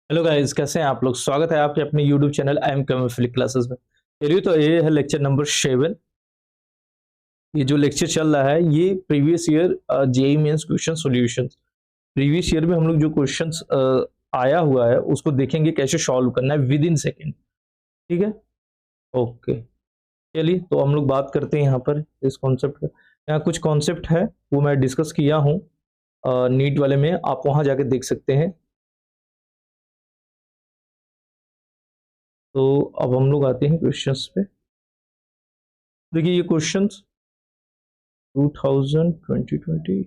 Hello guys, कैसे हैं आप लोग। स्वागत है आपके अपने YouTube channel I am chemistry classes में। चलिए, तो ये है लेक्चर नंबर 7। ये जो लेक्चर चल रहा है ये previous year JEE mains question solutions. Previous year में हम लोग जो क्वेश्चंस आया हुआ है उसको देखेंगे कैसे सॉल्व करना है विद इन सेकेंड। ठीक है, ओके। चलिए, तो हम लोग बात करते हैं यहाँ पर इस कॉन्सेप्ट का। यहाँ कुछ कॉन्सेप्ट है वो मैं डिस्कस किया हूँ नीट वाले में, आप वहाँ जाके देख सकते हैं। तो अब हम लोग आते हैं क्वेश्चंस पे। देखिए, ये क्वेश्चंस 2020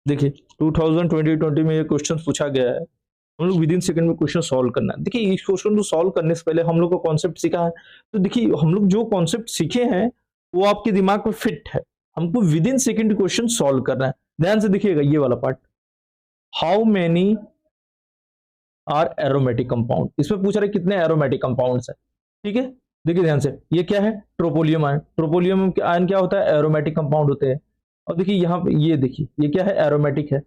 देखिए 2020 में ये क्वेश्चन पूछा गया है। हम लोग विद इन सेकंड में क्वेश्चन सॉल्व करना है। देखिए, इस क्वेश्चन को सॉल्व करने से पहले हम लोग को कॉन्सेप्ट सीखा है। तो देखिए, हम लोग जो कॉन्सेप्ट सीखे हैं वो आपके दिमाग में फिट है। हमको within second question solve करना है। ध्यान से देखिएगा ये वाला पार्ट। How many are aromatic compound, इसमें पूछ रहे कितने एरोमेटिक कंपाउंड्स है। ठीक है, देखिए ध्यान से, ये क्या है? ट्रोपोलियम आयन। ट्रोपोलियम आयन क्या होता है? एरोमेटिक कंपाउंड होते हैं। और देखिए यहाँ पे, ये देखिए ये क्या है? एरोमेटिक है।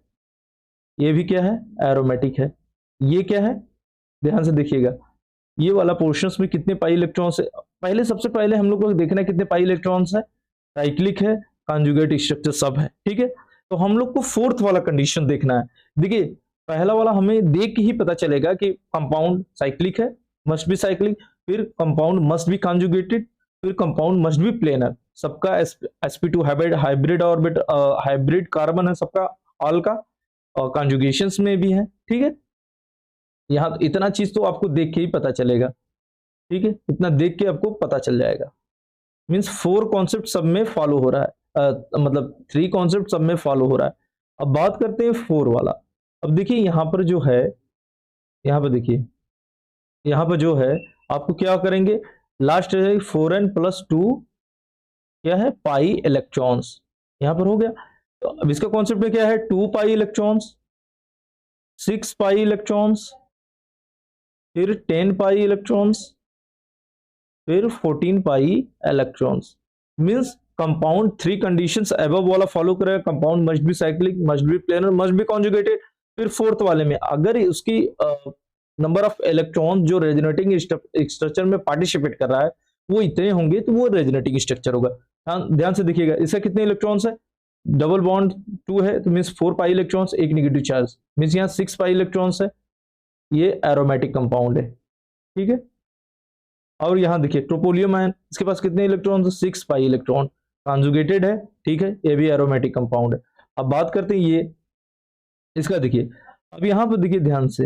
ये भी क्या है? एरोमेटिक है। ये क्या है? ध्यान से देखिएगा, ये वाला पोर्शंस में कितने पाई इलेक्ट्रॉन्स है। पहले सबसे पहले हम लोग को देखना है कितने पाई इलेक्ट्रॉन्स है। साइक्लिक है, कॉन्जुगेट स्ट्रक्चर सब है। ठीक है, तो हम लोग को फोर्थ वाला कंडीशन देखना है। देखिए, पहला वाला हमें देख के ही पता चलेगा कि कंपाउंड साइक्लिक है, मस्ट बी साइक्लिक। फिर कंपाउंड मस्ट बी कॉन्जुगेटेड। फिर कंपाउंड मस्ट बी प्लेनर। सबका sp2 hybrid orbit, hybrid carbon है सबका, ऑल का। और कॉन्जुगेशंस में भी है। ठीक है, यहाँ इतना चीज तो आपको देख के ही पता चलेगा। ठीक है, इतना देख के आपको पता चल जाएगा। मीन्स 4 कॉन्सेप्ट सब में फॉलो हो रहा है। मतलब 3 कॉन्सेप्ट सब में फॉलो हो रहा है। अब बात करते हैं 4 वाला। अब देखिए यहाँ पर जो है, यहाँ पर देखिए, यहाँ पर जो है आपको क्या करेंगे, लास्ट है 4n+2 क्या है? Pi electrons. यहाँ पर हो गया। तो अब इसका कॉन्सेप्ट में क्या है? 2 पाई इलेक्ट्रॉन्स, 6 पाई इलेक्ट्रॉन्स, फिर 10 पाई इलेक्ट्रॉन्स, फिर 14 pi electrons. Means compound 3 conditions above वाला फॉलो करेगा। Compound must B cyclic, must be planar, must be conjugated. फिर फोर्थ वाले में अगर उसकी नंबर ऑफ इलेक्ट्रॉन जो रेजोनेटिंग स्ट्रक्चर में पार्टिसिपेट कर रहा है वो इतने होंगे तो वो रेजोनेटिंग स्ट्रक्चर होगा। ध्यान से देखिएगा, इसका कितने इलेक्ट्रॉन्स है? डबल बॉन्ड 2 है तो मींस 4 पाई इलेक्ट्रॉन्स, एक नेगेटिव चार्ज, मींस यहाँ 6 पाई इलेक्ट्रॉन्स है। ये एरोमेटिक कंपाउंड है। ठीक है, और यहाँ देखिए ट्रोपोलियम आयन, इसके पास कितने इलेक्ट्रॉन? 6 पाई इलेक्ट्रॉन, कॉन्जुगेटेड है। ठीक है, ये भी एरोमेटिक कंपाउंड है। अब बात करते हैं ये इसका। देखिए, अब यहाँ पर देखिए ध्यान से,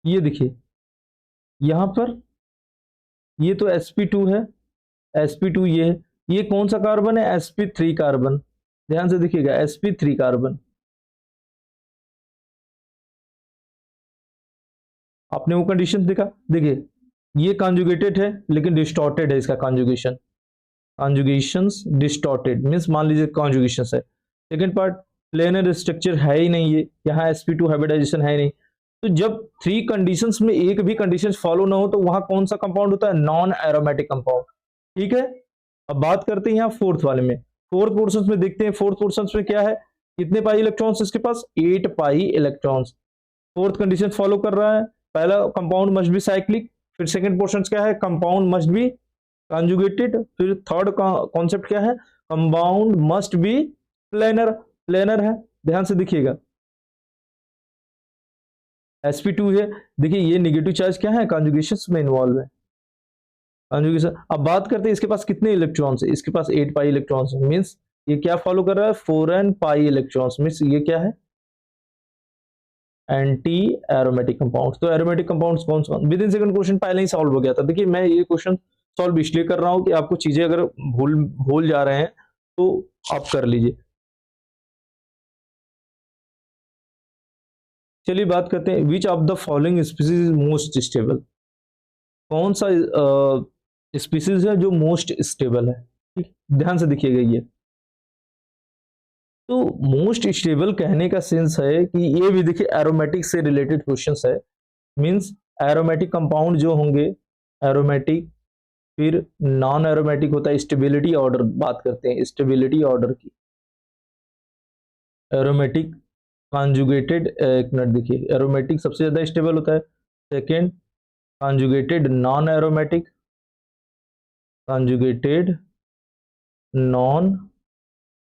ये देखिए यहाँ पर, ये तो sp2 है, sp2 ये है। ये कौन सा कार्बन है? sp3 carbon. ध्यान से देखिएगा, sp3 कार्बन। आपने वो कंडीशन देखा? देखिए, ये कॉन्जुगेटेड है लेकिन डिस्टॉर्टेड है इसका कॉन्जुगेशन। कॉन्जुगेशंस डिस्टॉर्टेड मींस मान लीजिए कॉन्जुगेशंस है। सेकंड पार्ट, प्लेनर स्ट्रक्चर है ही नहीं, ये यहाँ sp2 हाइब्रिडाइजेशन है ही नहीं। तो जब 3 कंडीशंस में एक भी कंडीशन फॉलो ना हो तो वहां कौन सा कंपाउंड होता है? Non aromatic compound. ठीक है, अब बात करते हैं यहाँ फोर्थ वाले में। फोर्थ पोर्शन में देखते हैं, फोर्थ पोर्शन में क्या है? कितने पाई इलेक्ट्रॉन्स इसके पास? 8 pi electrons. Fourth condition follow कर रहा है। पहला कंपाउंड मस्ट बी साइक्लिक। फिर सेकंड पोर्शन क्या है? Compound must B conjugated. फिर थर्ड कॉन्सेप्ट क्या है? Compound must be planar. Planar है। ध्यान से देखिएगा, sp2 है। देखिए ये नेगेटिव चार्ज क्या है? कॉन्जुगेशन में इन्वॉल्व है। कॉन्जुगेशन। अब बात करते हैं इसके पास कितने इलेक्ट्रॉन्स है। इसके पास 8 पाई इलेक्ट्रॉन्स है। मींस ये क्या फॉलो कर रहा है? 4n pi electrons. मींस ये क्या है? Anti aromatic compounds. तो एरोमेटिक कंपाउंड्स कौन सा? विद इन सेकंड क्वेश्चन पहले ही सॉल्व हो गया था। देखिए, मैं ये क्वेश्चन सॉल्व इसलिए कर रहा हूं कि आपको चीजें अगर भूल भूल जा रहे हैं तो आप कर लीजिए। चलिए बात करते हैं, which of the following species is most stable. कौन सा स्पीसीज है जो मोस्ट स्टेबल है? ठीक, ध्यान से देखिएगा ये। तो मोस्ट स्टेबल कहने का सेंस है कि ये भी देखिए एरोमेटिक से रिलेटेड क्वेश्चंस है। मींस एरोमेटिक कंपाउंड जो होंगे, एरोमेटिक फिर नॉन एरोमेटिक होता है स्टेबिलिटी ऑर्डर, बात करते हैं स्टेबिलिटी ऑर्डर की। एरोमेटिक कॉन्जुगेटेड, एक मिनट देखिए, एरोमेटिक सबसे ज्यादा स्टेबल होता है। Second conjugated non aromatic, conjugated non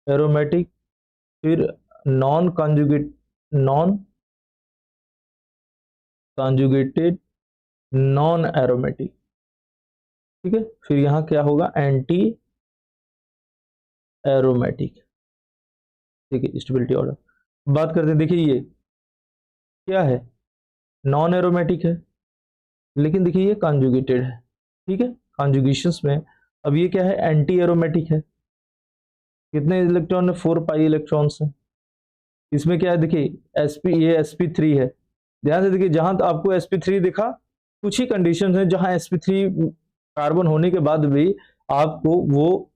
aromatic, फिर नॉन कॉन्जुगेटेड नॉन एरोमेटिक, ठीक है। फिर यहाँ क्या होगा, एंटी एरोमेटिक, ठीक है, स्टेबिलिटी ऑर्डर। बात करते हैं, देखिए ये क्या है, नॉन एरोमेटिक है, लेकिन देखिए ये कॉन्जुगेटेड है, ठीक है, कॉन्जुगेशंस में। अब ये क्या है, एंटी एरोमेटिक है। कितने इलेक्ट्रॉन है, 4 पाई इलेक्ट्रॉन्स है। इसमें क्या है, देखिए ये sp3 है। ध्यान से देखिए, जहां आपको sp3 दिखा, कुछ ही कंडीशन है जहां sp3 कार्बन होने के बाद भी आपको वो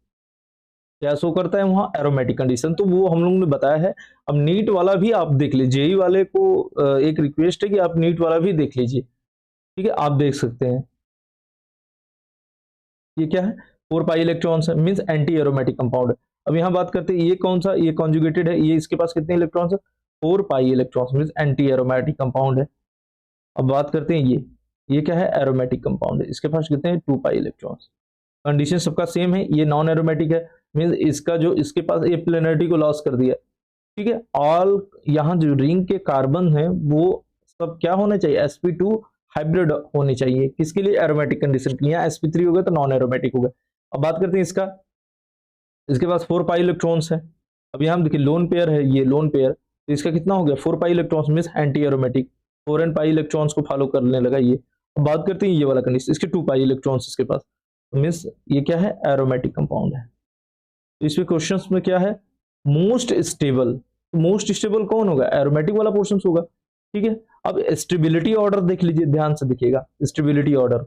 क्या शो करता है, वहां एरोमेटिक कंडीशन, तो वो हम लोगों ने बताया है। अब नीट वाला भी आप देख लीजिए, जेई वाले को एक रिक्वेस्ट है कि आप नीट वाला भी देख लीजिए, ठीक है, आप देख सकते हैं। ये क्या है, 4 पाई इलेक्ट्रॉन्स है, मींस एंटी एरोमेटिक कंपाउंड है। अब यहाँ बात करते हैं, ये कौन सा, ये कॉन्जुगेटेड है, ये इसके पास कितने इलेक्ट्रॉन्स है, 4 pi electrons, means anti aromatic compound है। अब बात करते हैं, ये क्या है, एरोमेटिक कंपाउंड है, इसके पास कितने हैं, 2 पाई इलेक्ट्रॉन्स। कंडीशन सबका सेम है, ये नॉन एरोमेटिक है, मींस इसका जो इसके पास ये प्लेनरिटी को लॉस कर दिया, ठीक है। ऑल यहाँ जो रिंग के कार्बन है वो सब क्या होने चाहिए, sp2 हाइब्रिड होने चाहिए, किसके लिए, एरोमेटिक कंडीशन के लिए। यहाँ sp3 हो गया तो नॉन एरोमेटिक हो गया। अब बात करते हैं इसका, इसके पास 4 पाई इलेक्ट्रॉन्स है। अब यहाँ देखिए लोन पेयर है, ये लोन पेयर, तो इसका कितना हो गया, 4 pi electrons, means anti aromatic, 4 and pi electrons को फॉलो करने लगा ये। अब बात करते हैं ये वाला कंडीशन, इसके 2 पाई इलेक्ट्रॉन्स इसके पास, मींस ये क्या है, एरोमेटिक कंपाउंड है। तो इसमें क्वेश्चंस में क्या है, मोस्ट स्टेबल, मोस्ट स्टेबल कौन होगा, एरोमेटिक वाला पोर्शन होगा, ठीक है। अब स्टेबिलिटी ऑर्डर देख लीजिए, ध्यान से देखिएगा स्टेबिलिटी ऑर्डर।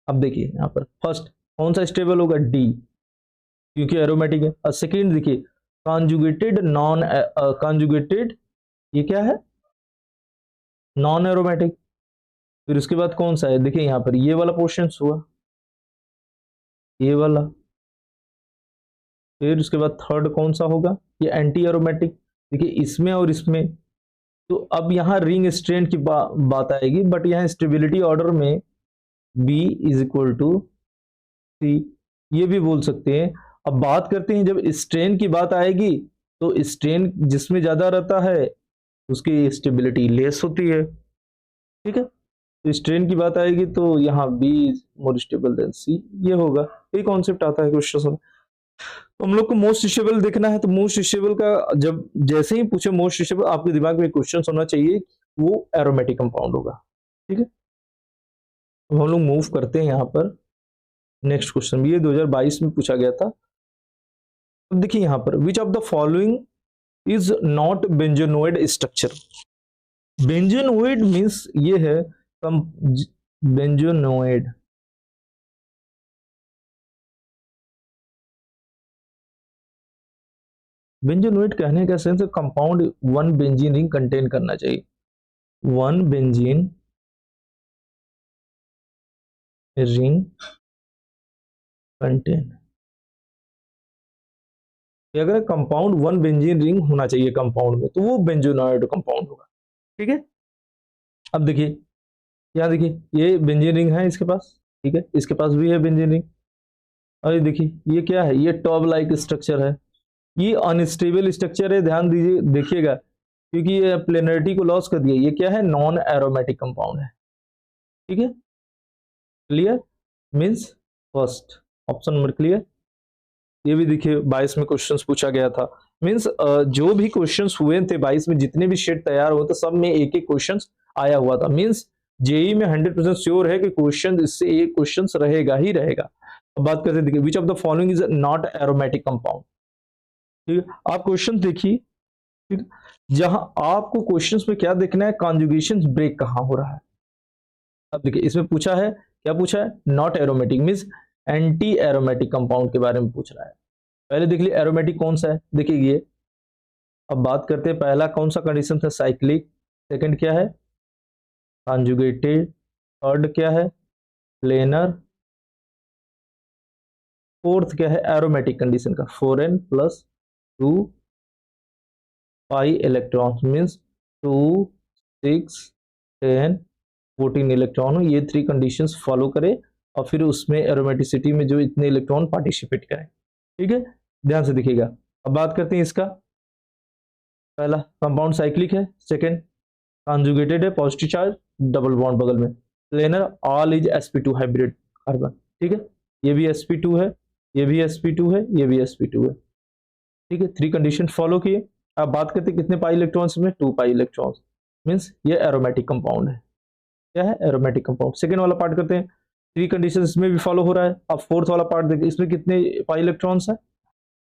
अब देखिए यहाँ पर फर्स्ट कौन सा स्टेबल होगा, डी, क्योंकि एरोमेटिक है। और सेकेंड देखिए कॉन्जुगेटेड नॉन कॉन्जुगेटेड, ये क्या है, नॉन एरोमेटिक। फिर उसके बाद कौन सा है, देखिए यहाँ पर ये वाला पोर्शन हुआ, ये वाला। फिर उसके बाद थर्ड कौन सा होगा, ये एंटी एरोमेटिक, देखिए इसमें और इसमें। तो अब यहाँ रिंग स्ट्रेंथ की बात आएगी, बट यहाँ स्टेबिलिटी ऑर्डर में B इज इक्वल टू सी, ये भी बोल सकते हैं। अब बात करते हैं, जब स्ट्रेन की बात आएगी तो स्ट्रेन जिसमें ज्यादा रहता है उसकी स्टेबिलिटी लेस होती है, ठीक है। तो स्ट्रेन की बात आएगी तो यहाँ B is more stable then C, ये होगा, ये कॉन्सेप्ट आता है क्वेश्चन में। तो हम लोग को मोस्ट स्टेबल देखना है, तो मोस्ट स्टेबल का जब जैसे ही पूछे मोस्ट स्टेबल, आपके दिमाग में क्वेश्चन होना चाहिए, वो एरोमेटिक कंपाउंड होगा, ठीक है। तो हम लोग मूव करते हैं यहाँ पर नेक्स्ट क्वेश्चन, ये 2022 में पूछा गया था। अब देखिए यहाँ पर, which of the following is not benzenoid structure. Benzenoid means ये है बेंजोनोइड, बेंजोनोइड कहने का sense compound 1 benzene ring contain करना चाहिए, 1 बेंजीन रिंग कंटेन, अगर कंपाउंड 1 बेंजीन रिंग होना चाहिए कंपाउंड में, तो वो बेंजोनोइड कंपाउंड होगा, ठीक है। अब देखिए यहाँ देखिए ये बेंजीन रिंग है इसके पास, ठीक है, इसके पास भी है बेंजीन रिंग। और ये देखिए ये क्या है, ये टॉब लाइक स्ट्रक्चर है, ये अनस्टेबल स्ट्रक्चर है, ध्यान दीजिए देखिएगा, क्योंकि ये प्लेनरिटी को लॉस कर दिया। ये क्या है, नॉन एरोमेटिक कंपाउंड है, ठीक है, clear, means first option number clear. ये भी देखिए 22 में क्वेश्चंस पूछा गया था, मींस जो भी क्वेश्चंस हुए थे 22 में, जितने भी शेड तैयार हुए थे सब में एक एक क्वेश्चंस आया हुआ था, मींस जेई में 100% श्योर है कि क्वेश्चन इससे एक क्वेश्चन रहेगा ही रहेगा। अब बात करते हैं, देखिए विच of the following is not aromatic compound, ठीक है। आप क्वेश्चन देखिए, ठीक, जहां आपको क्वेश्चंस में क्या देखना है, कॉन्जुगेशन ब्रेक कहां हो रहा है। अब देखिए इसमें पूछा है, क्या पूछा है, not aromatic means anti aromatic compound के बारे में पूछ रहा है। पहले देख लिए एरोमेटिक कौन सा है, देखिए ये। अब बात करते हैं, पहला कौन सा कंडीशन था, साइक्लिक। सेकंड क्या है, कॉन्जुगेटेड। थर्ड क्या है, प्लेनर, फोर्थ क्या है, एरोमेटिक कंडीशन का 4n + 2 pi electron means 2 6 10 14 electron, ये 3 कंडीशंस फॉलो करे और फिर उसमें एरोमेटिसिटी में जो इतने इलेक्ट्रॉन पार्टिसिपेट करें। ठीक है, ध्यान से देखिएगा। अब बात करते हैं इसका, पहला कंपाउंड साइक्लिक है, सेकेंड कॉन्जुगेटेड है, पॉजिटिव चार्ज, डबल बॉन्ड बगल में, planar, all is sp2 hybrid carbon. ठीक है, ये भी sp2 है, ये भी sp2 है, ये भी sp2 है। ठीक है, 3 कंडीशन फॉलो किए। अब बात करते हैं कितने पाई इलेक्ट्रॉन्स में, 2 पाई इलेक्ट्रॉन्स, मीन्स ये एरोमेटिक कंपाउंड है। क्या है, एरोमेटिक कंपाउंड। सेकेंड वाला पार्ट करते हैं, 3 कंडीशन इसमें भी फॉलो हो रहा है। अब फोर्थ वाला पार्ट देखिए, इसमें कितने पाई इलेक्ट्रॉन्स है,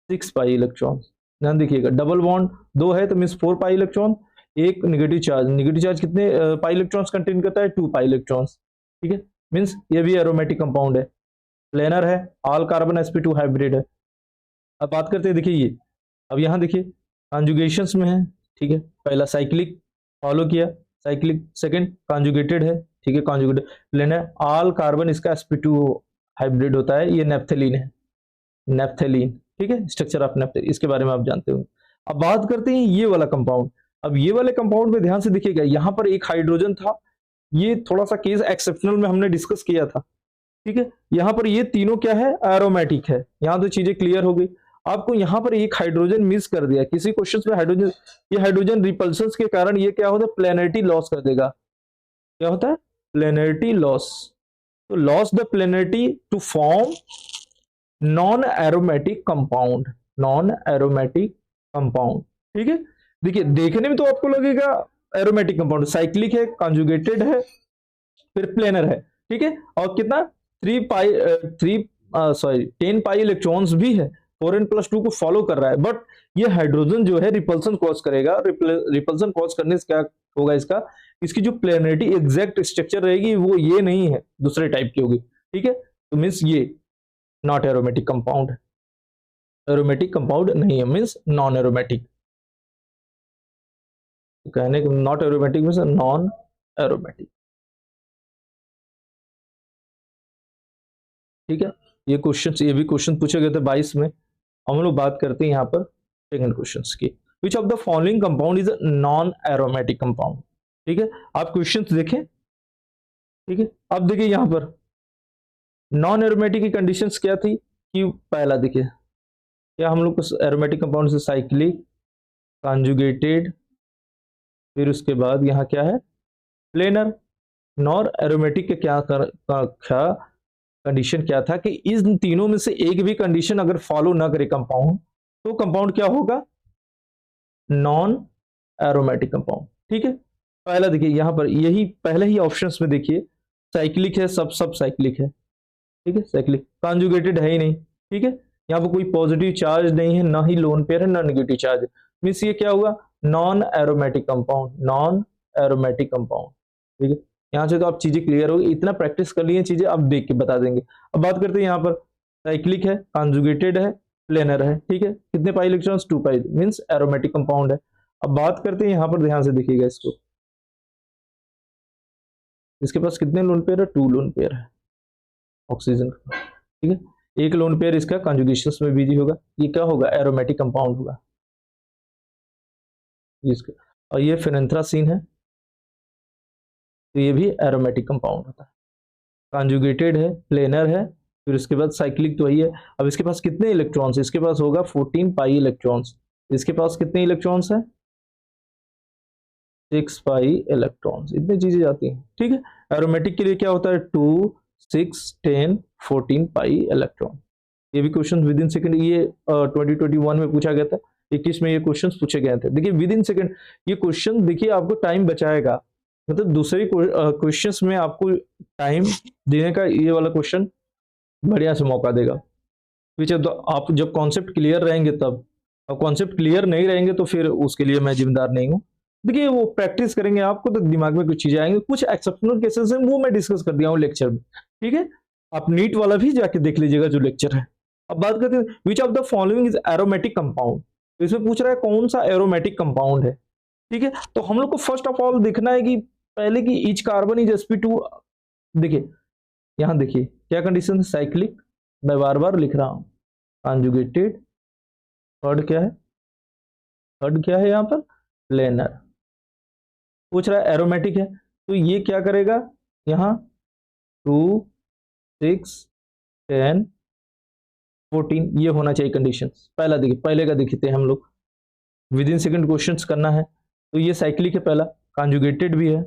6 पाई इलेक्ट्रॉन्स। ध्यान देखिएगा, डबल बॉन्ड 2 है तो मीन्स 4 पाई इलेक्ट्रॉन, एक नेगेटिव चार्ज कितने पाई इलेक्ट्रॉन्स कंटेन करता है, 2 पाई इलेक्ट्रॉन्स। ठीक है, मीन्स ये भी एरोमेटिक कंपाउंड है, प्लेनर है, ऑल कार्बन sp2 हाइब्रिड है। अब बात करते हैं, देखिए ये, अब यहाँ देखिए कॉन्जुगेशंस में है। ठीक है, पहला साइक्लिक फॉलो किया, साइक्लिक, सेकंड कॉन्जुगेटेड है। ठीक है, कॉन्जुगेटेड, प्लेनर, ऑल कार्बन इसका sp2 हाइब्रिड होता है, ये नेप्थेलीन है, नेप्थेलीन। ठीक है, स्ट्रक्चर ऑफ नेप्थेलीन इसके बारे में आप जानते हो। अब बात करते हैं ये वाला कंपाउंड। अब ये वाले कंपाउंड में ध्यान से देखिएगा, यहाँ पर एक हाइड्रोजन था, ये थोड़ा सा केस एक्सेप्शनल में हमने डिस्कस किया था। ठीक है, यहाँ पर ये तीनों क्या है, एरोमेटिक है। यहाँ तो चीजें क्लियर हो गई। आपको यहाँ पर एक हाइड्रोजन मिस कर दिया किसी क्वेश्चन में, हाइड्रोजन, ये हाइड्रोजन रिपल्शन के कारण ये क्या होता है, प्लेनरिटी लॉस कर देगा। क्या होता है, प्लेनरिटी लॉस। तो loss the planarity to form non aromatic compound, non aromatic compound. ठीक है, देखिए देखने में तो आपको लगेगा एरोमेटिक कंपाउंड, साइक्लिक है, कॉन्जुगेटेड है, फिर प्लेनर है। ठीक है, और कितना 10 पाई इलेक्ट्रॉन्स भी है, 4n + 2 को फॉलो कर रहा है। बट ये हाइड्रोजन जो है रिपल्सन कॉज करेगा, रिपल्सन कॉज करने से क्या होगा, इसकी जो प्लेनरिटी एग्जैक्ट स्ट्रक्चर रहेगी वो ये नहीं है, दूसरे टाइप की होगी। ठीक है, तो मीन्स ये not aromatic compound, aromatic compound नहीं है, मीन्स नॉन एरोमेटिक। कहने को not aromatic means non aromatic. ठीक है, ये भी क्वेश्चन पूछे गए थे 22 में। हम लोग बात करते हैं यहाँ पर सेकंड क्वेश्चन की, विच of the following compound is non aromatic compound. ठीक है, आप क्वेश्चन देखें। ठीक है, अब देखिए यहाँ पर नॉन एरोमेटिक की कंडीशंस क्या थी, कि पहला देखिए क्या हम लोग को एरोमेटिक कंपाउंड से साइक्लिक, कॉन्जुगेटेड, फिर उसके बाद यहाँ क्या है, प्लेनर। नॉन एरोमेटिक के क्या कंडीशन क्या था, कि इन तीनों में से एक भी कंडीशन अगर फॉलो ना करे कंपाउंड, तो कंपाउंड क्या होगा, नॉन एरोमेटिक कंपाउंड। ठीक है, पहला देखिए यहाँ पर यही पहले ही ऑप्शंस में देखिए, साइक्लिक है, सब साइक्लिक है। ठीक है, साइक्लिक, कॉन्जुगेटेड है ही नहीं। ठीक है, यहाँ पर कोई पॉजिटिव चार्ज नहीं है, ना ही लोन पेयर है, ना नेगेटिव चार्ज है, मीन्स ये क्या हुआ, non aromatic compound, non aromatic compound. ठीक है, यहाँ से तो आप चीजें क्लियर होगी, इतना प्रैक्टिस कर लिए चीजें, अब देख के बता देंगे। अब बात करते हैं यहाँ पर साइक्लिक है, कॉन्जुगेटेड है, प्लेनर है। ठीक है, कितने पाई इलेक्ट्रॉन्स, 2 पाई, मीन्स एरोमेटिक कंपाउंड है। अब बात करते हैं यहाँ पर, ध्यान से देखिएगा इसको, इसके पास कितने लोन पेयर है, 2 लोन पेयर है ऑक्सीजन का। ठीक है, एक लोन पेयर इसका कॉन्जुगेशन में बिजी होगा, ये क्या होगा, एरोमेटिक कंपाउंड होगा इसका। और ये फेनेंथ्रासीन है, तो ये भी एरोमेटिक कंपाउंड होता है, कॉन्जुगेटेड है, प्लेनर है, फिर उसके बाद साइक्लिक तो वही है। अब इसके पास कितने इलेक्ट्रॉन्स, इसके पास होगा 14 पाई इलेक्ट्रॉन्स, इसके पास कितने इलेक्ट्रॉन्स है, 6 पाई इलेक्ट्रॉन्स, इतनी चीजें जाती हैं। ठीक है, एरोमेटिक के लिए क्या होता है, 2 6 10 14 पाई इलेक्ट्रॉन। ये भी क्वेश्चन विद इन सेकंड, ये 2021 में पूछा गया था, 21 में ये क्वेश्चंस पूछे गए थे। देखिए विद इन सेकंड ये क्वेश्चन, देखिए आपको टाइम बचाएगा, मतलब दूसरे क्वेश्चंस में आपको टाइम देने का ये वाला क्वेश्चन बढ़िया से मौका देगा। आप जब कॉन्सेप्ट क्लियर रहेंगे तब, अब कॉन्सेप्ट क्लियर नहीं रहेंगे तो फिर उसके लिए मैं जिम्मेदार नहीं हूँ। देखिए वो प्रैक्टिस करेंगे आपको तो दिमाग में कुछ चीजें आएंगी, कुछ एक्सेप्शनल केसेस हैं वो मैं डिस्कस कर दिया हूँ लेक्चर में। ठीक है, आप नीट वाला भी जाके देख लीजिएगा जो लेक्चर है। अब बात करते हैं which of the following is aromatic compound, तो इसमें पूछ रहा है कौन सा एरोमेटिक कंपाउंड है। ठीक है, तो हम लोग को फर्स्ट ऑफ ऑल देखना है कि पहले की ईच कार्बन इज sp2 देखिए यहाँ देखिए क्या कंडीशन है, साइक्लिक, मैं बार बार लिख रहा हूँ, कॉन्जुगेटेड, थर्ड क्या है, थर्ड क्या है यहाँ पर, प्लेनर। पूछ रहा है एरोमेटिक है, तो ये क्या करेगा, यहाँ 2 6 10 14 ये होना चाहिए कंडीशन। पहला देखिए, पहले का देखते हैं हम लोग, विद इन सेकंड क्वेश्चंस करना है। तो ये साइक्लिक है पहला, कॉन्जुगेटेड भी है,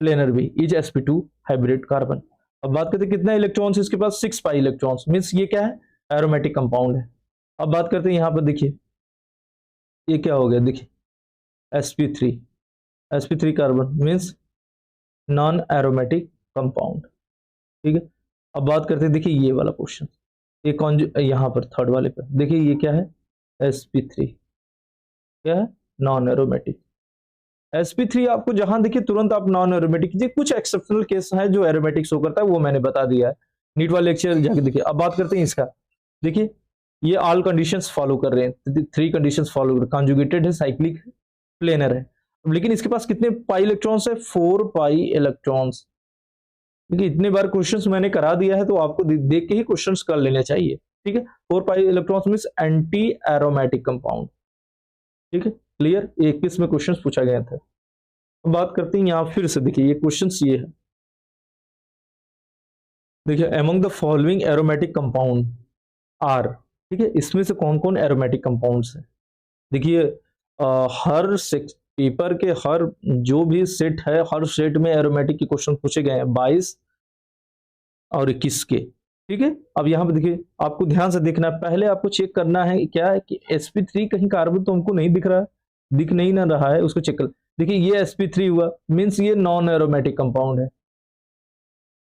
प्लेनर भी, इज sp2 हाइब्रिड कार्बन। अब बात करते हैं कितना इलेक्ट्रॉन्स इसके पास, 6 पाई इलेक्ट्रॉन्स, मीन्स ये क्या है, एरोमेटिक कंपाउंड है। अब बात करते हैं यहाँ पर, देखिए ये क्या हो गया, देखिए sp3, sp3 carbon means non aromatic compound, ठीक है। अब बात करते हैं, देखिए ये वाला क्वेश्चन, ये कौन, यहाँ पर थर्ड वाले पर देखिए ये क्या है, sp3 क्या है, नॉन एरोमेटिक। sp3 आपको जहां देखिए तुरंत आप नॉन एरोमेटिक कीजिए, कुछ एक्सेप्शनल केस है जो एरोमेटिक शो करता है, वो मैंने बता दिया है, नीट वाले लेक्चर जाके देखिए। अब बात करते हैं इसका, देखिए ये ऑल कंडीशंस फॉलो कर रहे हैं, 3 कंडीशंस फॉलो कर, कॉन्जुगेटेड है, साइक्लिक है, प्लेनर है, लेकिन इसके पास कितने पाई इलेक्ट्रॉन्स है, 4 पाई इलेक्ट्रॉन्स। देखिए इतने बार क्वेश्चंस मैंने करा दिया है तो आपको देख के ही क्वेश्चंस कर लेने चाहिए, ठीक है। 4 pi electrons means anti aromatic compound, ठीक है, क्लियर। 21 में क्वेश्चंस पूछा गया था। अब बात करते हैं यहाँ फिर से, देखिए ये क्वेश्चंस ये है, देखिए among the following aromatic compound are, ठीक है, इसमें से कौन कौन एरोमेटिक कंपाउंड्स हैं। देखिए हर पेपर के हर जो भी सेट है, हर सेट में एरोमेटिक के क्वेश्चन पूछे गए हैं, 22 और 21 के, ठीक है। अब यहाँ पे देखिए आपको ध्यान से देखना है, पहले आपको चेक करना है क्या है कि sp3 कहीं कार्बन तो हमको नहीं दिख रहा है, दिख नहीं ना रहा है, उसको चेक कर। देखिए ये sp3 हुआ, मीन्स ये नॉन एरोमेटिक कंपाउंड है,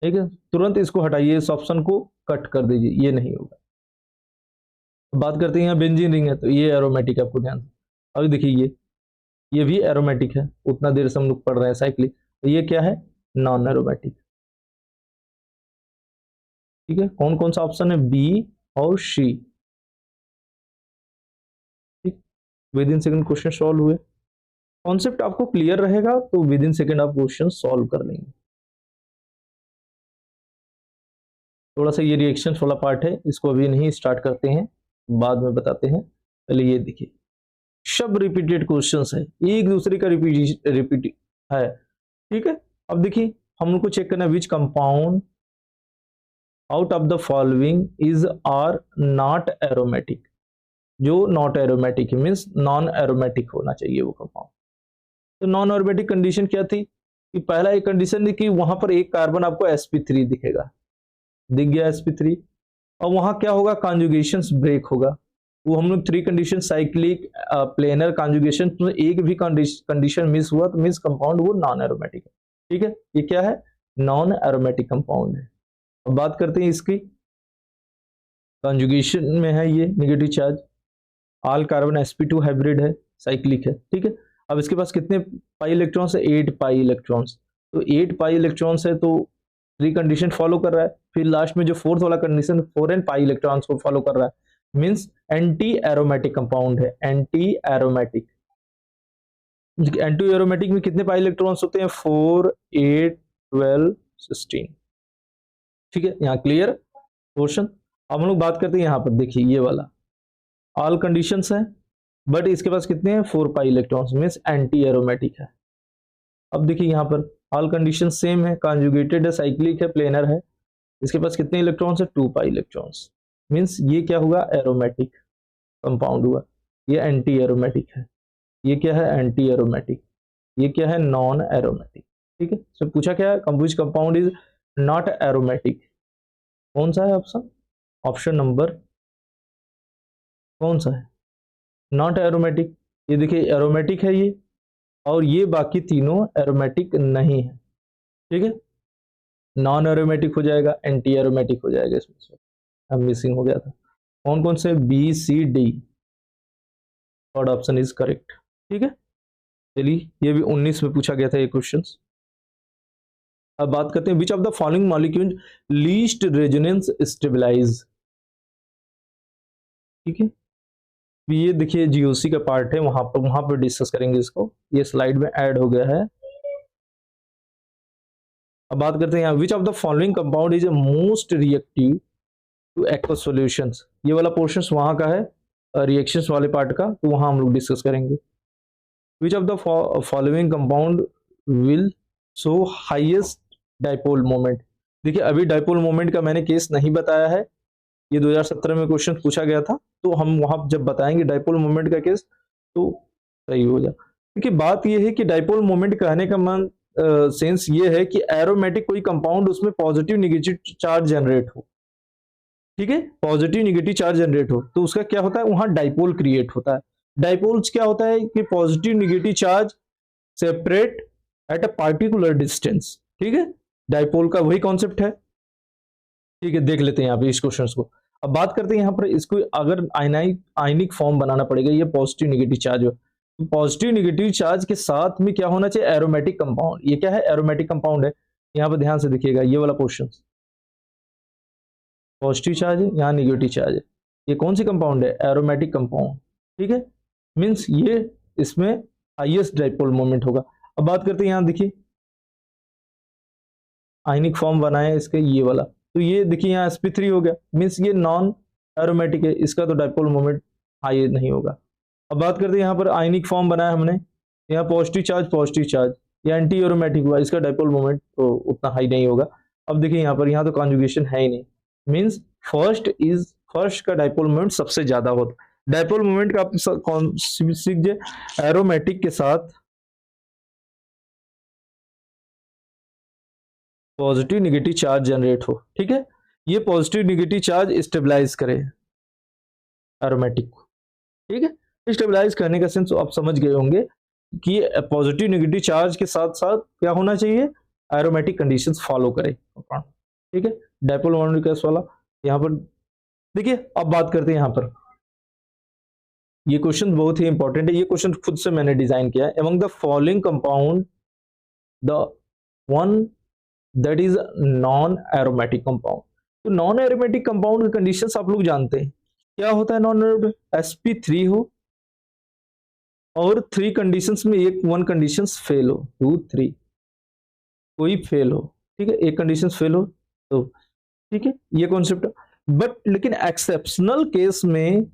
ठीक है, तुरंत इसको हटाइए, इस ऑप्शन को कट कर दीजिए, ये नहीं होगा। बात करते हैं यहाँ बेंजीन रिंग है, तो ये एरोमेटिक है, आपको ध्यान से। अभी देखिए ये भी एरोमेटिक है, उतना देर से हम लोग पढ़ रहे हैं साइक्लिक, तो ये क्या है, नॉन एरोमेटिक, ठीक है। कौन कौन सा ऑप्शन है, बी और सी, ठीक। With in second question solve हुए, कॉन्सेप्ट आपको क्लियर रहेगा तो विद इन सेकंड आप क्वेश्चन सॉल्व कर लेंगे। थोड़ा सा ये रिएक्शन वाला पार्ट है, इसको अभी नहीं स्टार्ट करते हैं, बाद में बताते हैं। पहले ये देखिए, सब रिपीटेड क्वेश्चंस है, एक दूसरे का रिपीट है, ठीक है। अब देखिए हम लोग को चेक करना है, which compound out of the following is are not aromatic, जो नॉट एरोमेटिक है मीन्स नॉन एरोमेटिक होना चाहिए वो कंपाउंड। तो नॉन एरोमेटिक कंडीशन क्या थी कि पहला एक कंडीशन थी कि वहां पर एक कार्बन आपको sp3 दिखेगा, दिख गया sp3, और वहां क्या होगा, कॉन्जुगेशन ब्रेक होगा। वो हम लोग 3 कंडीशन, साइक्लिक, प्लेनर, कॉन्जुगेशन, तो एक भी कंडीशन मिस हुआ तो मीन्स कंपाउंड वो नॉन एरोमेटिक है, ठीक है। ये क्या है, नॉन एरोमेटिक कंपाउंड है। अब बात करते हैं इसकी, कॉन्जुगेशन में है ये negative charge, all carbon sp2 hybrid है, साइक्लिक है, ठीक है। अब इसके पास कितने पाई इलेक्ट्रॉन्स है, 8 पाई इलेक्ट्रॉन्स, तो 8 पाई इलेक्ट्रॉन्स है तो 3 कंडीशन फॉलो कर रहा है, फिर लास्ट में जो फोर्थ वाला कंडीशन 4n पाई इलेक्ट्रॉन्स को फॉलो कर रहा है, मींस एंटी एरोमेटिक कंपाउंड है, एंटी एरोमेटिक। एंटी एरोमेटिक में कितने पाई इलेक्ट्रॉन्स होते हैं, 4 8 12 16, ठीक है। यहाँ क्लियर पोर्शन। अब हम लोग बात करते हैं यहाँ पर, देखिए ये वाला ऑल कंडीशंस है, बट इसके पास कितने हैं, 4 pi electrons, means anti aromatic है। अब देखिए यहाँ पर ऑल कंडीशन सेम है, कॉन्जुगेटेड है, साइक्लिक है, प्लेनर है, इसके पास कितने इलेक्ट्रॉन्स है, 2 पाई इलेक्ट्रॉन्स, मींस ये क्या हुआ, एरोमेटिक कंपाउंड हुआ। ये एंटी एरोमेटिक है, ये क्या है, एंटी एरोमेटिक, ये क्या है, नॉन एरोमेटिक, ठीक है। तो पूछा क्या है, composite compound is not aromatic, कौन सा है ऑप्शन, ऑप्शन नंबर कौन सा है, नॉट एरोमेटिक। ये देखिए एरोमेटिक है ये, और ये बाकी तीनों एरोमेटिक नहीं है, ठीक है। नॉन एरोमेटिक हो जाएगा, एंटी एरोमेटिक हो जाएगा, इसमें से अब मिसिंग हो गया था। कौन कौन से, B C D, third option is correct, ठीक है। चलिए ये भी 19 में पूछा गया था ये क्वेश्चन। अब बात करते हैं, which of the following molecule least resonance stabilize, ठीक है। ये देखिए जीओसी का पार्ट है, वहां पर डिस्कस करेंगे इसको, ये स्लाइड में ऐड हो गया है। अब बात करते हैं यहाँ, विच of the following compound is most reactive two aqueous solutions. ये वाला पोर्शन वहां का है, रिएक्शंस वाले पार्ट का, तो वहां हम लोग डिस्कस करेंगे। विच of the following compound will show highest dipole moment. देखिए अभी डाइपोल मोमेंट का मैंने केस नहीं बताया है, ये 2017 में क्वेश्चन पूछा गया था, तो हम वहां जब बताएंगे डाइपोल मोमेंट का केस तो सही हो जाए। देखिए बात ये है कि डाइपोल मोमेंट कहने का मन सेंस ये है कि एरोमेटिक कोई कंपाउंड उसमें पॉजिटिव नेगेटिव चार्ज जनरेट हो, ठीक है, पॉजिटिव नेगेटिव चार्ज जनरेट हो, तो उसका क्या होता है, वहां डाइपोल क्रिएट होता है। डाइपोल्स क्या होता है कि positive negative charge separate at a particular distance, ठीक है, डाइपोल का वही कॉन्सेप्ट है। ठीक है, देख लेते हैं यहाँ पे इस क्वेश्चन को। अब बात करते हैं यहाँ पर, इसको अगर आयनिक फॉर्म बनाना पड़ेगा, ये पॉजिटिव नेगेटिव चार्ज हो, तो पॉजिटिव नेगेटिव चार्ज के साथ में क्या होना चाहिए, एरोमेटिक कंपाउंड। ये क्या है, एरोमेटिक कंपाउंड है। यहाँ पर ध्यान से देखिएगा, ये वाला पोर्शन पॉजिटिव चार्ज है, यहाँ नेगेटिव चार्ज है, ये कौन सी कंपाउंड है, एरोमेटिक कंपाउंड, ठीक है, मीन्स ये इसमें हाईएस्ट डाइपोल मोमेंट होगा। अब बात करते हैं यहाँ देखिए, आयनिक फॉर्म बनाए इसके, ये वाला, तो ये देखिए यहाँ sp3 हो गया, मीन्स ये नॉन एरोमेटिक है, इसका तो डाइपोल मोमेंट हाई नहीं होगा। अब बात करते हैं यहाँ पर आयनिक फॉर्म बनाया हमने, यहाँ पॉजिटिव चार्ज, ये एंटी एरोमेटिक हुआ, इसका डाइपोल मोमेंट तो उतना हाई नहीं होगा। अब देखिए यहाँ पर, यहाँ तो कॉन्जुगेशन है ही नहीं, मीन्स फर्स्ट का डाइपोल मोमेंट सबसे ज्यादा होता है। डाइपोल मोमेंट का आप सीख जाए, एरोमेटिक के साथ पॉजिटिव नेगेटिव चार्ज जनरेट हो, ठीक है, ये पॉजिटिव नेगेटिव चार्ज स्टेबलाइज करे एरोमेटिक को, ठीक है। स्टेबलाइज करने का सेंस आप समझ गए होंगे कि पॉजिटिव नेगेटिव चार्ज के साथ साथ क्या होना चाहिए, एरोमेटिक कंडीशंस फॉलो करे, ठीक है। डाइपोल मोमेंट केस वाला यहाँ पर देखिए। अब बात करते हैं यहाँ पर, ये क्वेश्चन बहुत ही इंपॉर्टेंट है, ये क्वेश्चन खुद से मैंने डिजाइन किया है। Among the following compound the one that is non aromatic compound. तो नॉन एरोमेटिक कंपाउंड की कंडीशंस आप लोग जानते हैं, क्या होता है नॉन एरोमेटिक, sp3 हो और 3 कंडीशंस में एक 1 कंडीशंस फेल हो, 2 3 कोई फेल हो, ठीक है, एक कंडीशन फेल हो तो, ठीक है, ये कॉन्सेप्ट। बट लेकिन एक्सेप्शनल केस में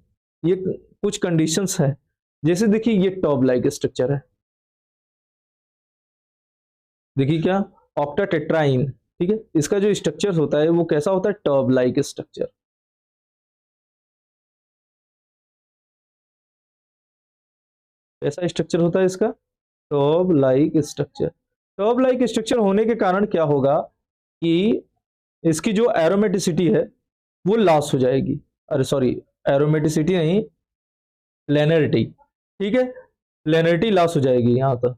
ये कुछ कंडीशंस है, जैसे देखिए ये टॉब लाइक स्ट्रक्चर है, देखिए क्या, ऑक्टाटेट्राइन, ठीक है, इसका जो स्ट्रक्चर होता है वो कैसा होता है, टर्ब लाइक स्ट्रक्चर। ऐसा स्ट्रक्चर होता है इसका, टर्ब लाइक स्ट्रक्चर। टर्ब लाइक स्ट्रक्चर होने के कारण क्या होगा कि इसकी जो एरोमेटिसिटी है वो लॉस हो जाएगी, अरे सॉरी, एरोमेटिसिटी नहीं, लेनरिटी, ठीक है, लेनरिटी लॉस हो जाएगी। यहाँ तक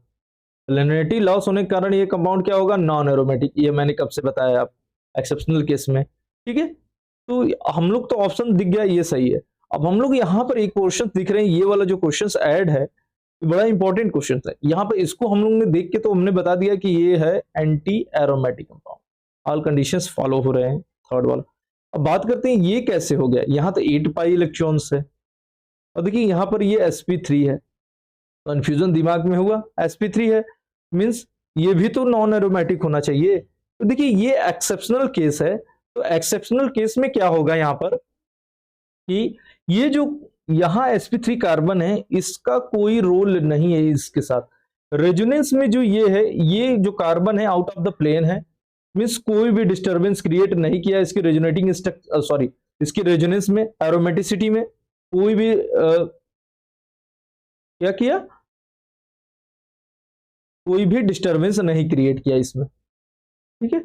लेनरिटी लॉस होने के कारण ये कंपाउंड क्या होगा, नॉन एरोमेटिक। ये मैंने कब से बताया आप, एक्सेप्शनल केस में, ठीक है। तो हम लोग तो ऑप्शन दिख गया, ये सही है। अब हम लोग यहाँ पर एक क्वेश्चन दिख रहे हैं, ये वाला जो क्वेश्चन ऐड है बड़ा इंपॉर्टेंट क्वेश्चन है। यहाँ पर इसको हम लोग ने देख के तो हमने बता दिया कि ये है anti aromatic compound, all conditions follow हो रहे हैं, थर्ड वाला। अब बात करते हैं ये कैसे हो गया, यहाँ तो 8 पाई इलेक्ट्रॉन्स है और देखिए यहाँ पर ये sp3 है, कंफ्यूजन दिमाग में हुआ, sp3 है मींस ये भी तो नॉन एरोमेटिक होना चाहिए। तो देखिए ये एक्सेप्शनल केस है, तो एक्सेप्शनल केस में क्या होगा यहाँ पर कि ये जो यहाँ sp3 कार्बन है इसका कोई रोल नहीं है इसके साथ, रेजोनेंस में जो ये है, ये जो कार्बन है आउट ऑफ द प्लेन है, मींस कोई भी डिस्टर्बेंस क्रिएट नहीं किया इसकी रेजोनेटिंग सॉरी इसकी रेजोनेंस में, एरोमेटिसिटी में कोई भी क्या किया, कोई भी डिस्टर्बेंस नहीं क्रिएट किया इसमें, ठीक है।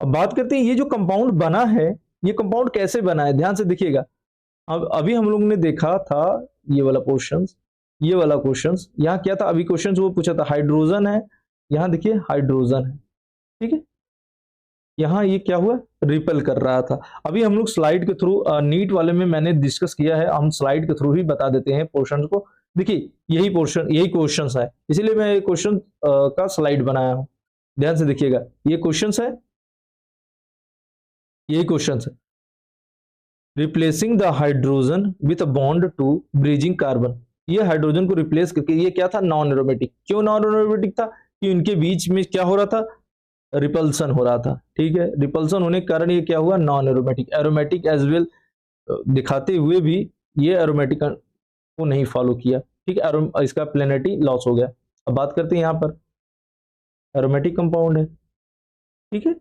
अब बात करते हैं ये जो कंपाउंड बना है, ये कंपाउंड कैसे बना है, ध्यान से देखिएगा। अब अभी हम लोग ने देखा था ये वाला क्वेश्चन, ये वाला क्वेश्चन, यहाँ क्या था, अभी क्वेश्चन वो पूछा था हाइड्रोजन है, यहाँ देखिए हाइड्रोजन है, ठीक है, यहाँ ये क्या हुआ, रिपेल कर रहा था। अभी हम लोग स्लाइड के थ्रू, नीट वाले में मैंने डिस्कस किया है, हम स्लाइड के थ्रू ही बता देते हैं पोर्शन को। देखिए यही पोर्शन, यही क्वेश्चन है, इसीलिए मैं क्वेश्चन का स्लाइड बनाया हूं, ध्यान से देखिएगा। ये क्वेश्चन है, यही क्वेश्चन है, replacing the hydrogen with a bond to bridging carbon. ये हाइड्रोजन को रिप्लेस करके, ये क्या था, नॉन एरोमेटिक। क्यों नॉन एरोमेटिक था, कि उनके बीच में क्या हो रहा था, रिपल्सन हो रहा था, ठीक है। रिपल्सन होने के कारण ये क्या हुआ, non aromatic, aromatic as well दिखाते हुए भी ये एरोमेटिक को नहीं फॉलो किया, ठीक है। इसका प्लेनिटी लॉस हो गया। अब बात करते हैं यहाँ पर, एरोमेटिक कंपाउंड है, ठीक है,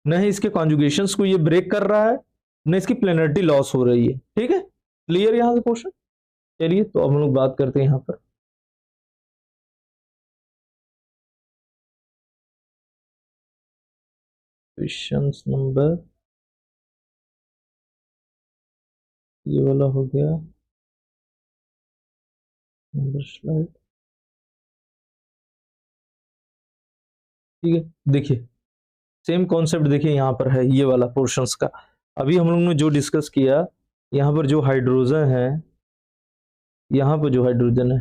न ही इसके कॉन्जुगेशंस को ये ब्रेक कर रहा है, न इसकी प्लेनिटी लॉस हो रही है, ठीक है। क्लियर यहाँ से क्वेश्चन। चलिए तो अब हम लोग बात करते हैं यहाँ पर, क्वेश्चन नंबर, ये वाला हो गया नंबर स्लाइड, ठीक है। देखिए सेम कॉन्सेप्ट देखिए यहाँ पर है, ये वाला पोर्शंस का अभी हम लोग ने जो डिस्कस किया, यहाँ पर जो हाइड्रोजन है, यहाँ पर जो हाइड्रोजन है,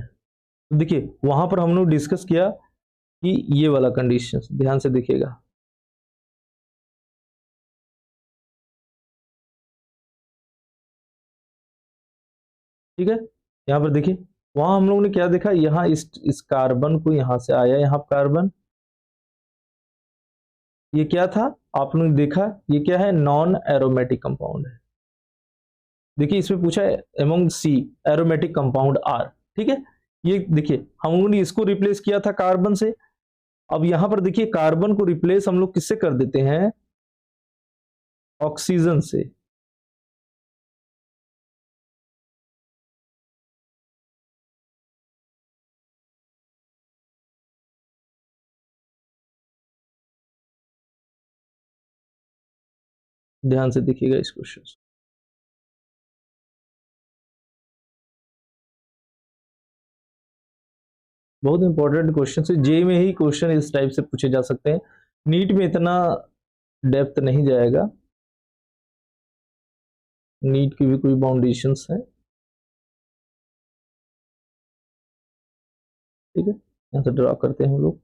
देखिए वहां पर हम लोग डिस्कस किया कि ये वाला कंडीशन, ध्यान से देखिएगा, ठीक है। यहाँ पर देखिए वहां हम लोग ने क्या देखा, यहाँ इस कार्बन को यहाँ से आया, यहाँ कार्बन, ये क्या था आपने देखा, ये क्या है, नॉन एरोमेटिक कंपाउंड है। देखिए इसमें पूछा है among C aromatic compound are, ठीक है। ये देखिए हम लोगों ने इसको रिप्लेस किया था कार्बन से, अब यहां पर देखिए कार्बन को रिप्लेस हम लोग किससे कर देते हैं, ऑक्सीजन से, ध्यान से देखिएगा इस क्वेश्चन। बहुत इंपॉर्टेंट क्वेश्चन है, जे में ही क्वेश्चन इस टाइप से पूछे जा सकते हैं, नीट में इतना डेप्थ नहीं जाएगा, नीट की भी कोई बाउंडेशंस है, ठीक है। यहाँ से ड्रा करते हैं हम लोग,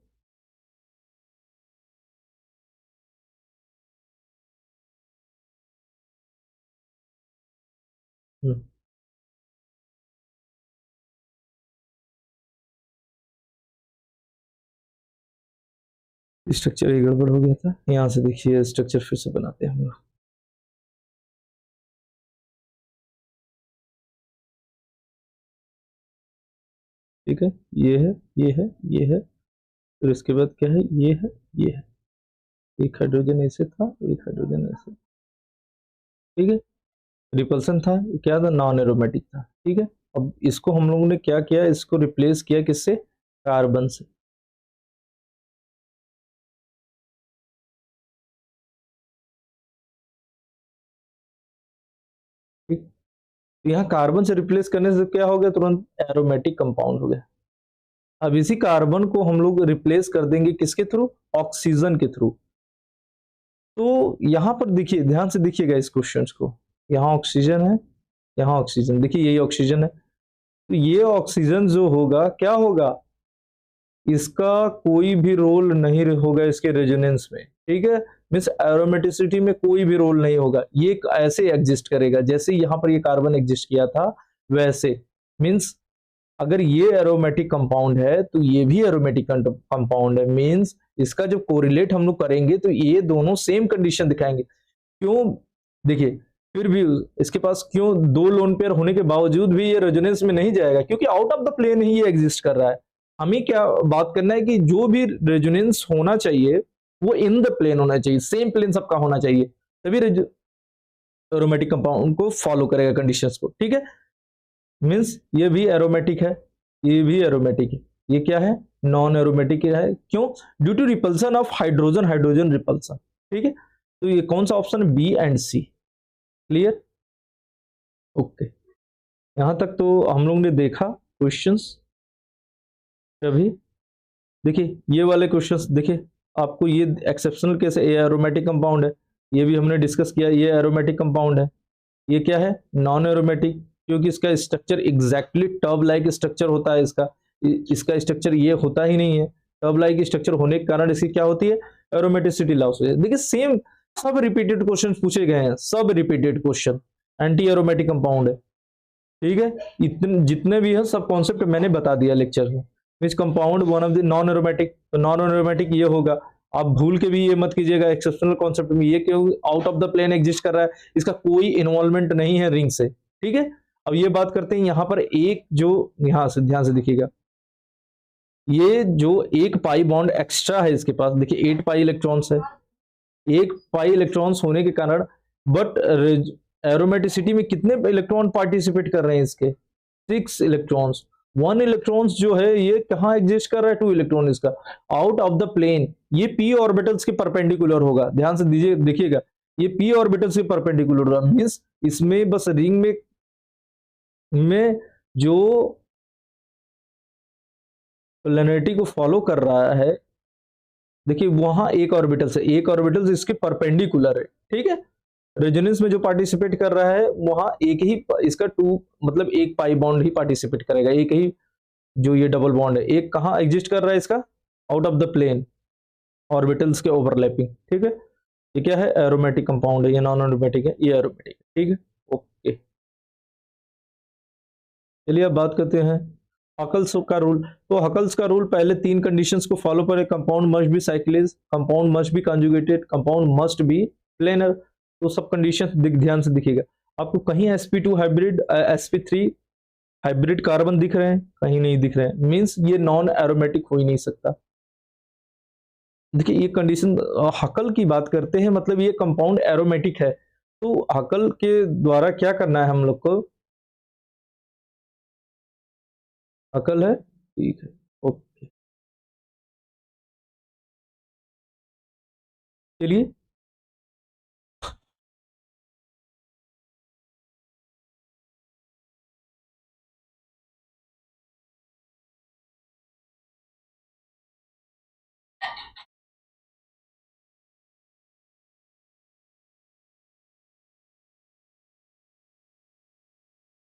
स्ट्रक्चर ही गड़बड़ हो गया था। यहाँ से देखिए स्ट्रक्चर फिर से बनाते हैं हम लोग, ठीक है। ये है, ये है, ये है, फिर इसके बाद क्या है, ये है, ये है, एक हाइड्रोजन ऐसे था, एक हाइड्रोजन ऐसे, ठीक है। रिपल्सन था, क्या था, नॉन एरोमेटिक था, ठीक है। अब इसको हम लोगों ने क्या किया, इसको रिप्लेस किया किससे, कार्बन से, ठीक। यहाँ कार्बन से रिप्लेस करने से क्या हो गया, तुरंत एरोमेटिक कंपाउंड हो गया। अब इसी कार्बन को हम लोग रिप्लेस कर देंगे किसके थ्रू, ऑक्सीजन के थ्रू। तो यहां पर देखिए, ध्यान से देखिएगा इस क्वेश्चन को, यहाँ ऑक्सीजन है, यहाँ ऑक्सीजन, देखिए यही ऑक्सीजन है, तो ये ऑक्सीजन जो होगा क्या होगा, इसका कोई भी रोल नहीं होगा इसके रेजोनेंस में, ठीक है। मीन्स एरोमेटिसिटी में कोई भी रोल नहीं होगा, ये ऐसे एग्जिस्ट करेगा जैसे यहाँ पर ये कार्बन एग्जिस्ट किया था वैसे। मीन्स अगर ये एरोमेटिक कंपाउंड है तो ये भी एरोमेटिक कंपाउंड है, मीन्स इसका जब कोरिलेट हम लोग करेंगे तो ये दोनों सेम कंडीशन दिखाएंगे। क्यों, देखिए फिर भी इसके पास क्यों दो लोन पेयर होने के बावजूद भी ये रेजोनेंस में नहीं जाएगा, क्योंकि आउट ऑफ द प्लेन ही ये एग्जिस्ट कर रहा है। हमें क्या बात करना है कि जो भी रेजोनेंस होना चाहिए वो इन द प्लेन होना चाहिए, सेम प्लेन सबका होना चाहिए, तभी एरोमेटिक कंपाउंड को फॉलो करेगा कंडीशंस को, ठीक है। मीन्स ये भी एरोमेटिक है, ये भी एरोमेटिक है, ये क्या है, नॉन एरोमेटिक है, क्यों, due to repulsion of hydrogen, hydrogen repulsion, ठीक है। तो ये कौन सा ऑप्शन है, B and C. Clear, okay. यहां तक तो हम लोग ने देखा क्वेश्चंस। अभी देखिए ये वाले क्वेश्चंस, देखिए आपको ये एक्सेप्शनल कैसे, ये एरोमेटिक कंपाउंड है, ये भी हमने डिस्कस किया, ये एरोमेटिक कंपाउंड है, ये क्या है, नॉन एरोमेटिक, क्योंकि इसका स्ट्रक्चर एग्जैक्टली टर्ब लाइक स्ट्रक्चर होता है, इसका स्ट्रक्चर ये होता ही नहीं है, टर्ब लाइक स्ट्रक्चर होने के कारण इसकी क्या होती है, एरोमेटिसिटी लॉस होती है। देखिए सेम सब रिपीटेड क्वेश्चन पूछे गए हैं, सब repeated question, anti aromatic compound है, ठीक है। इतने जितने भी है सब कॉन्सेप्ट मैंने बता दिया लेक्चर में। Which compound one of the non aromatic, तो नॉन एरोमेटिक ये होगा, आप भूल के भी ये मत कीजिएगा एक्सेप्शनल कॉन्सेप्ट में ये क्यों out of the plane exist कर रहा है, इसका कोई इन्वॉल्वमेंट नहीं है रिंग से, ठीक है। अब ये बात करते हैं यहाँ पर एक जो यहाँ से ध्यान से देखिएगा, ये जो एक पाई बॉन्ड एक्स्ट्रा है इसके पास, देखिए 8 पाई इलेक्ट्रॉन्स है, 1 पाई इलेक्ट्रॉन्स होने के कारण, बट एरोमेटिसिटी में कितने इलेक्ट्रॉन पार्टिसिपेट कर रहे हैं इसके, 6 इलेक्ट्रॉन्स। 1 इलेक्ट्रॉन्स जो है ये कहाँ एग्जिस्ट कर रहा है, 2 इलेक्ट्रॉन इसका आउट ऑफ द प्लेन, ये पी ऑर्बिटल्स के परपेंडिकुलर होगा, ध्यान से दीजिए देखिएगा, ये पी ऑर्बिटल्स के परपेंडिकुलर होगा, मींस इसमें बस रिंग में जो प्लेनेरिटी को फॉलो कर रहा है, देखिए वहां एक ऑर्बिटल से एक ऑर्बिटल इसके परपेंडिकुलर है, ठीक है। रेजोनेंस में जो पार्टिसिपेट कर रहा है वहां एक ही इसका टू मतलब एक पाई बॉन्ड ही पार्टिसिपेट करेगा, एक ही जो ये डबल बॉन्ड है, एक कहाँ एग्जिस्ट कर रहा है इसका out of the plane, orbitals के ओवरलैपिंग, ठीक है। ये क्या है, एरोमेटिक कंपाउंड है, ये नॉन एरोमेटिक है, ये एरोमेटिक है, ठीक है। ओके, चलिए अब बात करते हैं हकल्स का रूल। तो हकल्स का रूल पहले 3 कंडीशंस को फॉलो करे, compound must be cyclic, compound must be conjugated, compound must be planar. तो सब कंडीशंस ध्यान से दिखेगा आपको, कहीं sp2 hybrid sp3 hybrid carbon दिख रहे हैं, कहीं नहीं दिख रहे हैं, मींस ये नॉन एरोमेटिक हो ही नहीं सकता। देखिए ये कंडीशन हकल की बात करते हैं, मतलब ये कंपाउंड एरोमेटिक है, तो हकल के द्वारा क्या करना है हम लोग को, हकल है, ठीक है, ओके, चलिए